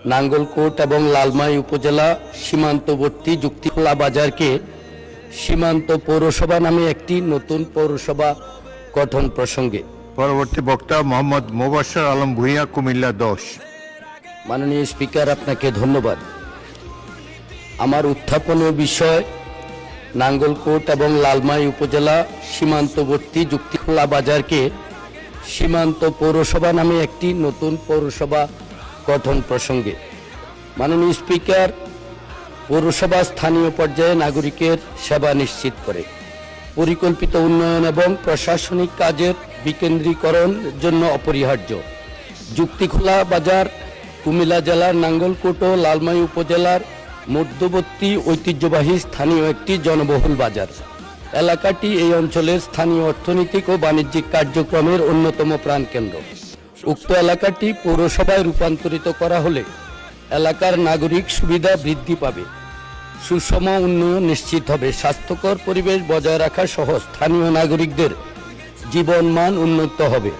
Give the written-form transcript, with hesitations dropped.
নাঙ্গলকোট এবং লালমাই উপজেলা সীমান্তবর্তী যুক্তিখোলা বাজারকে সীমান্ত পৌরসভা নামে একটি নতুন পৌরসভা গঠন প্রসঙ্গে। পরবর্তী বক্তা মোহাম্মদ মোবাশ্বের আলম ভূঁইয়া, কুমিল্লা 10। মাননীয় স্পিকার, আপনাকে ধন্যবাদ। আমার উত্থাপনীয় বিষয় নাঙ্গলকোট এবং লালমাই উপজেলা সীমান্তবর্তী যুক্তিখোলা বাজারকে সীমান্ত পৌরসভা নামে একটি নতুন পৌরসভা গঠন প্রসঙ্গে। মাননীয় স্পিকার, পৌরসভা স্থানীয় পর্যায়ে নাগরিকের সেবা নিশ্চিত করে, পরিকল্পিত উন্নয়ন এবং প্রশাসনিক কাজের বিকেন্দ্রীকরণের জন্য অপরিহার্য। যুক্তিখোলা বাজার কুমিল্লা জেলার নাঙ্গলকোট ও লালমাই উপজেলার মধ্যবর্তী ঐতিহ্যবাহী স্থানীয় একটি জনবহুল বাজার। এলাকাটি এই অঞ্চলের স্থানীয় অর্থনৈতিক ও বাণিজ্যিক কার্যক্রমের অন্যতম প্রাণকেন্দ্র। উক্ত এলাকাটি পৌরসভায় রূপান্তরিত করা হলে এলাকার নাগরিক সুবিধা বৃদ্ধি পাবে, সুষম উন্নয়ন নিশ্চিত হবে, স্বাস্থ্যকর পরিবেশ বজায় রাখা সহ স্থানীয় নাগরিকদের জীবনমান উন্নত হবে।